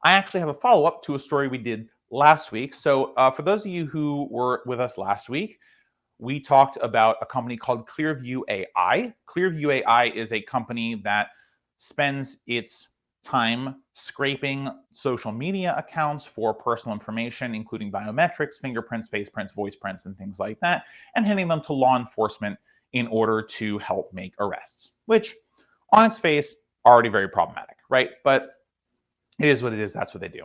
I actually have a follow-up to a story we did last week. So for those of you who were with us last week, we talked about a company called Clearview AI. Clearview AI is a company that spends its time scraping social media accounts for personal information, including biometrics, fingerprints, face prints, voice prints, and things like that, and handing them to law enforcement in order to help make arrests, which on its face, already very problematic, right? But it is what it is. That's what they do.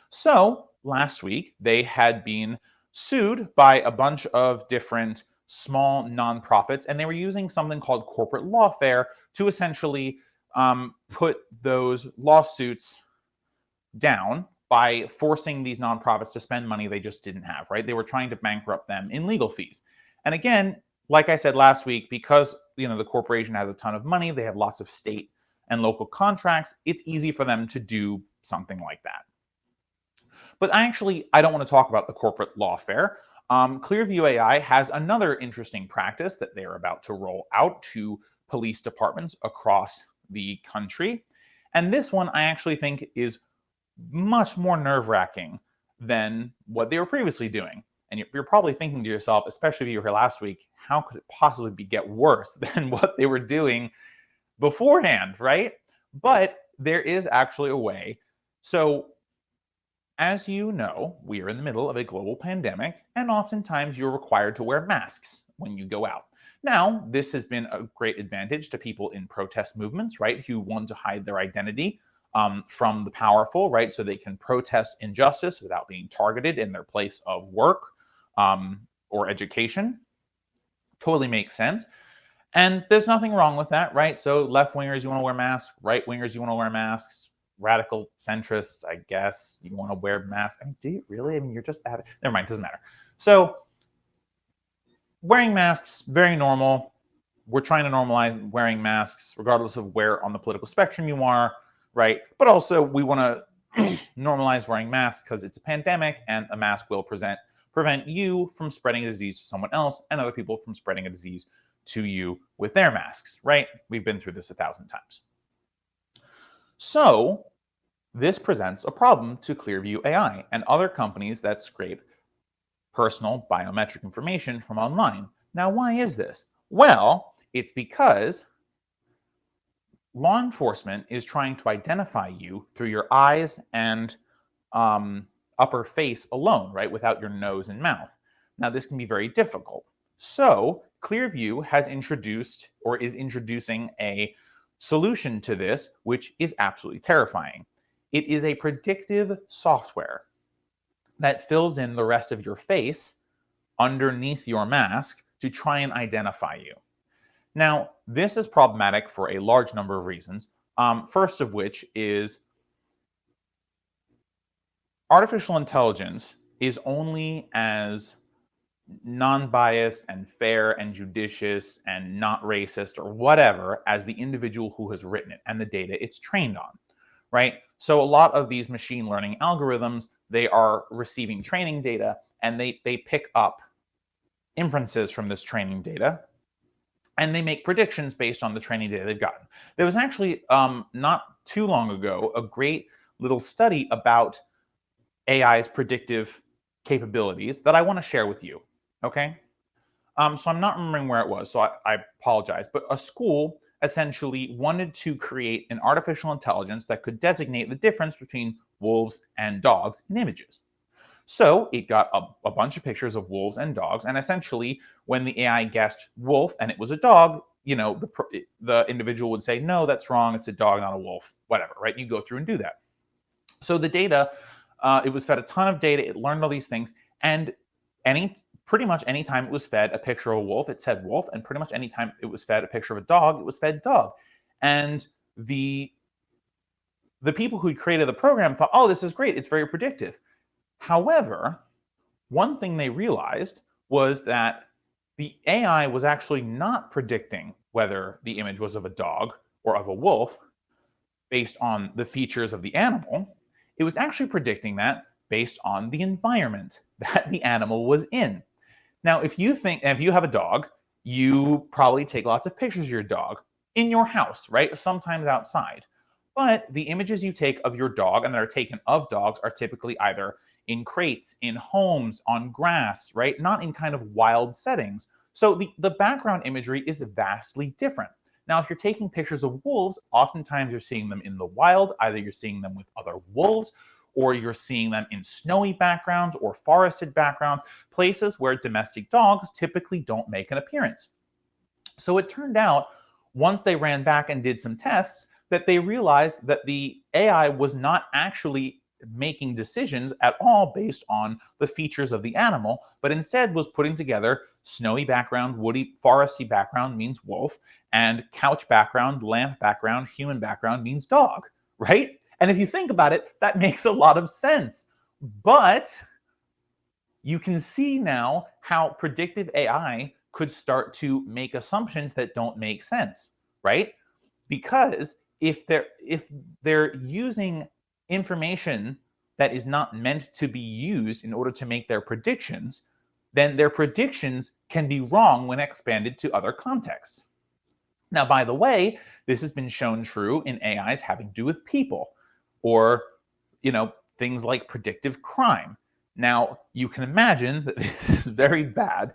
So last week, they had been sued by a bunch of different small nonprofits, and they were using something called corporate lawfare to essentially put those lawsuits down by forcing these nonprofits to spend money they just didn't have, right? They were trying to bankrupt them in legal fees. And again, like I said last week, because the corporation has a ton of money, they have lots of state and local contracts, it's easy for them to do something like that. But I don't want to talk about the corporate lawfare. Clearview AI has another interesting practice that they're about to roll out to police departments across the country. And this one I actually think is much more nerve-wracking than what they were previously doing. And you're probably thinking to yourself, especially if you were here last week, how could it possibly get worse than what they were doing beforehand, right? But there is actually a way. So as you know, we are in the middle of a global pandemic, and oftentimes you're required to wear masks when you go out. Now, this has been a great advantage to people in protest movements, right, who want to hide their identity from the powerful, right, so they can protest injustice without being targeted in their place of work or education. Totally makes sense. And there's nothing wrong with that, right? So left wingers, you want to wear masks. Right wingers, you want to wear masks. Radical centrists, I guess, you want to wear masks. I mean, do you really? I mean, you're just at it. Never mind, doesn't matter. So wearing masks, very normal. We're trying to normalize wearing masks, regardless of where on the political spectrum you are, right? But also, we want to normalize wearing masks because it's a pandemic, and a mask will prevent you from spreading a disease to someone else and other people from spreading a disease to you with their masks, right? We've been through this 1,000 times. So this presents a problem to Clearview AI and other companies that scrape personal biometric information from online. Now, why is this? Well, it's because law enforcement is trying to identify you through your eyes and upper face alone, right, without your nose and mouth. Now, this can be very difficult. So Clearview has introduced or is introducing a solution to this, which is absolutely terrifying. It is a predictive software that fills in the rest of your face underneath your mask to try and identify you. Now, this is problematic for a large number of reasons. First of which is artificial intelligence is only as non-biased and fair and judicious and not racist or whatever as the individual who has written it and the data it's trained on, right? So a lot of these machine learning algorithms, they are receiving training data and they pick up inferences from this training data and they make predictions based on the training data they've gotten. There was actually not too long ago a great little study about AI's predictive capabilities that I want to share with you. Okay. So I'm not remembering where it was, so I apologize. But a school essentially wanted to create an artificial intelligence that could designate the difference between wolves and dogs in images. So it got a bunch of pictures of wolves and dogs, and essentially, when the AI guessed wolf and it was a dog, the individual would say, "No, that's wrong. It's a dog, not a wolf." Whatever, right? You go through and do that. So the data, it was fed a ton of data. It learned all these things, and pretty much anytime it was fed a picture of a wolf, it said wolf, and pretty much anytime it was fed a picture of a dog, it was fed dog. And the people who created the program thought, "Oh, this is great. It's very predictive." However, one thing they realized was that the AI was actually not predicting whether the image was of a dog or of a wolf based on the features of the animal. It was actually predicting that based on the environment that the animal was in. Now, if you have a dog, you probably take lots of pictures of your dog in your house, right? Sometimes outside. But the images you take of your dog and that are taken of dogs are typically either in crates, in homes, on grass, right? Not in kind of wild settings. So the background imagery is vastly different. Now, if you're taking pictures of wolves, oftentimes you're seeing them in the wild. Either you're seeing them with other wolves, or you're seeing them in snowy backgrounds or forested backgrounds, places where domestic dogs typically don't make an appearance. So it turned out, once they ran back and did some tests, that they realized that the AI was not actually making decisions at all based on the features of the animal, but instead was putting together snowy background, woody, foresty background means wolf, and couch background, lamp background, human background means dog, right? And if you think about it, that makes a lot of sense. But you can see now how predictive AI could start to make assumptions that don't make sense, right? Because if they're using information that is not meant to be used in order to make their predictions, then their predictions can be wrong when expanded to other contexts. Now, by the way, this has been shown true in AIs having to do with people, or things like predictive crime. Now, you can imagine that this is very bad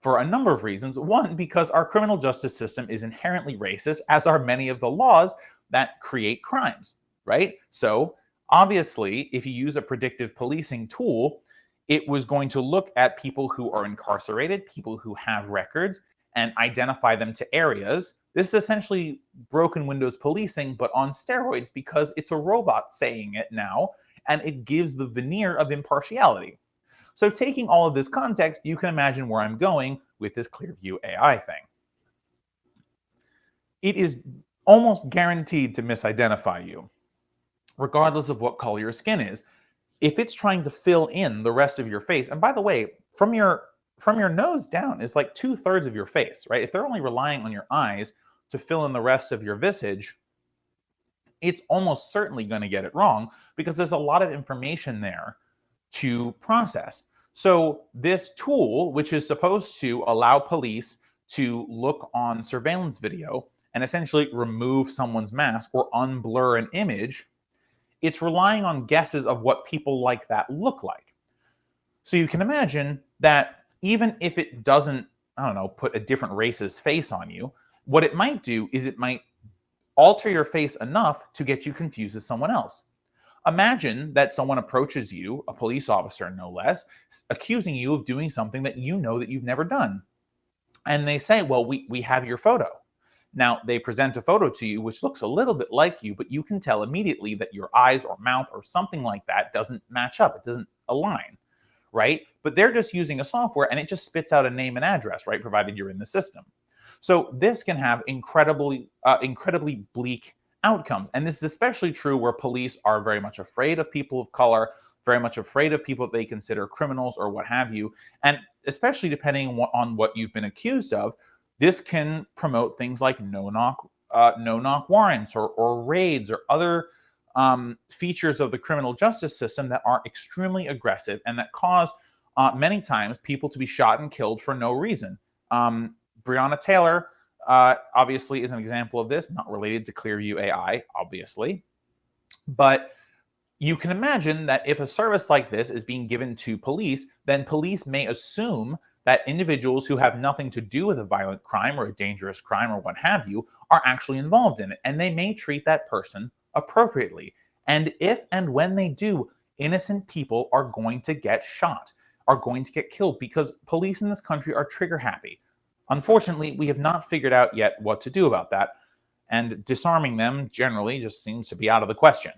for a number of reasons. One, because our criminal justice system is inherently racist, as are many of the laws that create crimes, right? So, obviously, if you use a predictive policing tool, it was going to look at people who are incarcerated, people who have records, and identify them to areas. This is essentially broken windows policing, but on steroids, because it's a robot saying it now, and it gives the veneer of impartiality. So taking all of this context, you can imagine where I'm going with this Clearview AI thing. It is almost guaranteed to misidentify you, regardless of what color your skin is. If it's trying to fill in the rest of your face, and by the way, from your nose down is like 2/3 of your face, right? If they're only relying on your eyes to fill in the rest of your visage, it's almost certainly going to get it wrong because there's a lot of information there to process. So this tool, which is supposed to allow police to look on surveillance video and essentially remove someone's mask or unblur an image, it's relying on guesses of what people like that look like. So you can imagine that even if it doesn't, I don't know, put a different race's face on you, what it might do is it might alter your face enough to get you confused as someone else. Imagine that someone approaches you, a police officer no less, accusing you of doing something that you know that you've never done. And they say, well, we have your photo. Now, they present a photo to you which looks a little bit like you, but you can tell immediately that your eyes or mouth or something like that doesn't match up. It doesn't align, right? But they're just using a software and it just spits out a name and address, right? Provided you're in the system. So this can have incredibly bleak outcomes. And this is especially true where police are very much afraid of people of color, very much afraid of people that they consider criminals or what have you. And especially depending on what you've been accused of, this can promote things like no-knock warrants or raids or other features of the criminal justice system that are extremely aggressive and that cause many times people to be shot and killed for no reason. Breonna Taylor obviously is an example of this, not related to Clearview AI, obviously. But you can imagine that if a service like this is being given to police, then police may assume that individuals who have nothing to do with a violent crime or a dangerous crime or what have you are actually involved in it. And they may treat that person appropriately. And if and when they do, innocent people are going to get shot, are going to get killed because police in this country are trigger happy. Unfortunately, we have not figured out yet what to do about that, and disarming them generally just seems to be out of the question.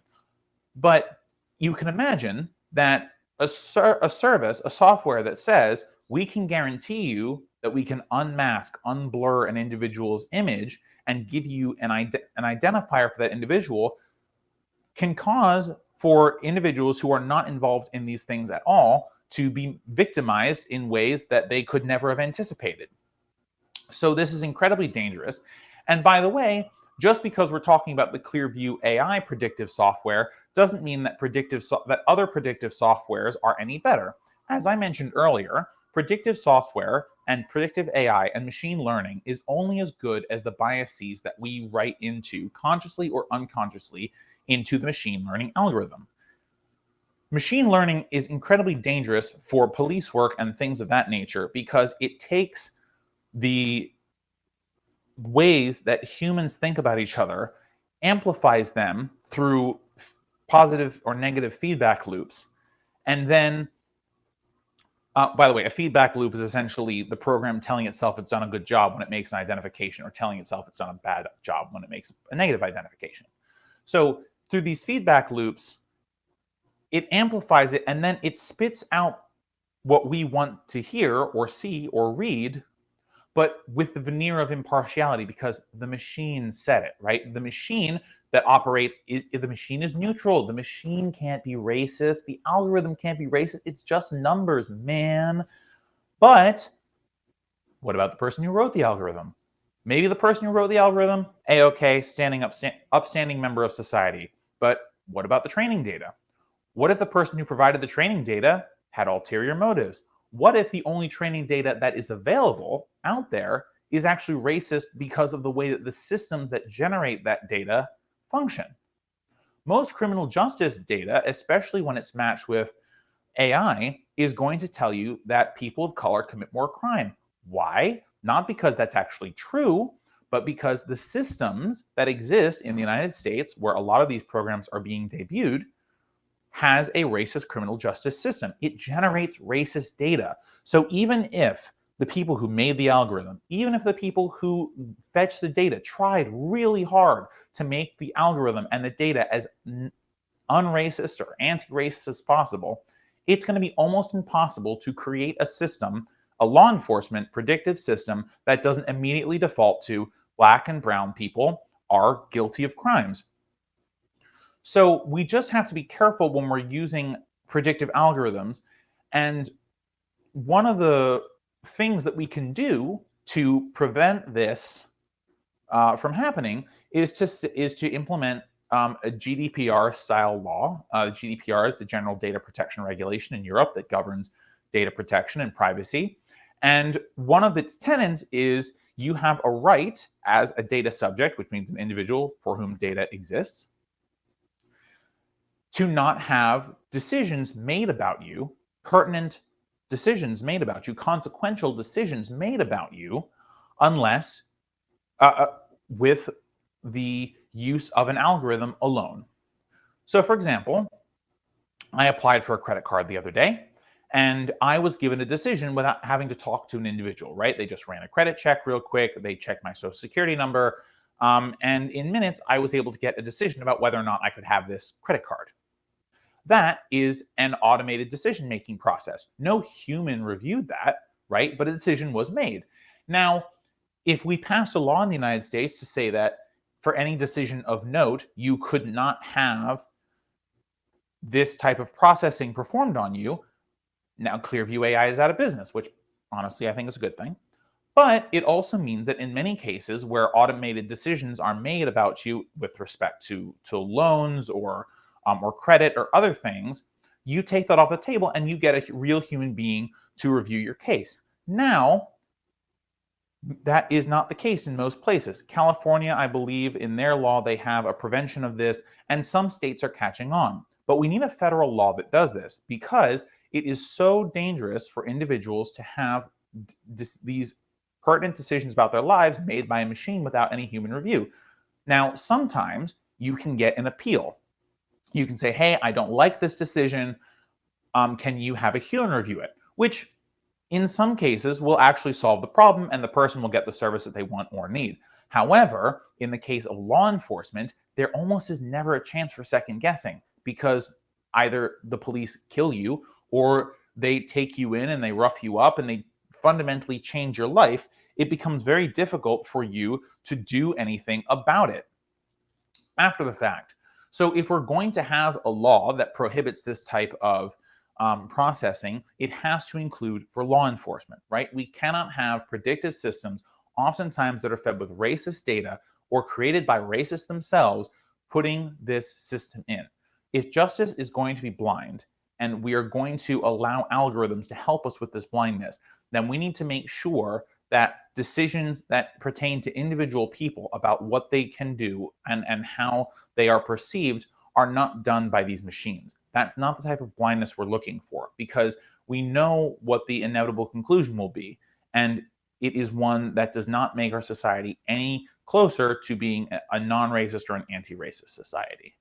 But you can imagine that a service, a software that says we can guarantee you that we can unmask, unblur an individual's image and give you an identifier for that individual can cause for individuals who are not involved in these things at all to be victimized in ways that they could never have anticipated. So this is incredibly dangerous. And by the way, just because we're talking about the Clearview AI predictive software doesn't mean that other predictive softwares are any better. As I mentioned earlier, predictive software and predictive AI and machine learning is only as good as the biases that we write into, consciously or unconsciously, into the machine learning algorithm. Machine learning is incredibly dangerous for police work and things of that nature because it takes the ways that humans think about each other, amplifies them through positive or negative feedback loops, and then by the way, a feedback loop is essentially the program telling itself it's done a good job when it makes an identification, or telling itself it's done a bad job when it makes a negative identification. So through these feedback loops, it amplifies it, and then it spits out what we want to hear or see or read, but with the veneer of impartiality, because the machine said it, right? The machine that operates is, the machine is neutral. The machine can't be racist. The algorithm can't be racist. It's just numbers, man. But what about the person who wrote the algorithm? Maybe the person who wrote the algorithm, A-OK, upstanding member of society. But what about the training data? What if the person who provided the training data had ulterior motives? What if the only training data that is available out there is actually racist because of the way that the systems that generate that data function? Most criminal justice data, especially when it's matched with AI, is going to tell you that people of color commit more crime. Why? Not because that's actually true, but because the systems that exist in the United States, where a lot of these programs are being debuted, has a racist criminal justice system. It generates racist data. So even if the people who made the algorithm, even if the people who fetched the data tried really hard to make the algorithm and the data as unracist or anti-racist as possible, it's going to be almost impossible to create a system, a law enforcement predictive system, that doesn't immediately default to black and brown people are guilty of crimes. So we just have to be careful when we're using predictive algorithms. And one of the things that we can do to prevent this from happening is to implement a GDPR style law. GDPR is the General Data Protection Regulation in Europe that governs data protection and privacy. And one of its tenets is you have a right as a data subject, which means an individual for whom data exists, to not have decisions made about you, pertinent decisions made about you, consequential decisions made about you, unless with the use of an algorithm alone. So, for example, I applied for a credit card the other day, and I was given a decision without having to talk to an individual, right? They just ran a credit check real quick. They checked my social security number. And in minutes, I was able to get a decision about whether or not I could have this credit card. That is an automated decision-making process. No human reviewed that, right? But a decision was made. Now, if we passed a law in the United States to say that for any decision of note, you could not have this type of processing performed on you, now Clearview AI is out of business, which honestly I think is a good thing. But it also means that in many cases where automated decisions are made about you with respect to loans or credit or other things, you take that off the table and you get a real human being to review your case. Now, that is not the case in most places. California, I believe, in their law, they have a prevention of this, and some states are catching on. But we need a federal law that does this because it is so dangerous for individuals to have these pertinent decisions about their lives made by a machine without any human review. Now, sometimes you can get an appeal. You can say, hey, I don't like this decision. Can you have a human review it? Which in some cases will actually solve the problem and the person will get the service that they want or need. However, in the case of law enforcement, there almost is never a chance for second guessing because either the police kill you or they take you in and they rough you up and they fundamentally change your life. It becomes very difficult for you to do anything about it after the fact. So if we're going to have a law that prohibits this type of processing, it has to include for law enforcement, right? We cannot have predictive systems, oftentimes that are fed with racist data or created by racists themselves, putting this system in. If justice is going to be blind, and we are going to allow algorithms to help us with this blindness, then we need to make sure that decisions that pertain to individual people about what they can do and how they are perceived are not done by these machines. That's not the type of blindness we're looking for, because we know what the inevitable conclusion will be. And it is one that does not make our society any closer to being a non racist or an anti racist society.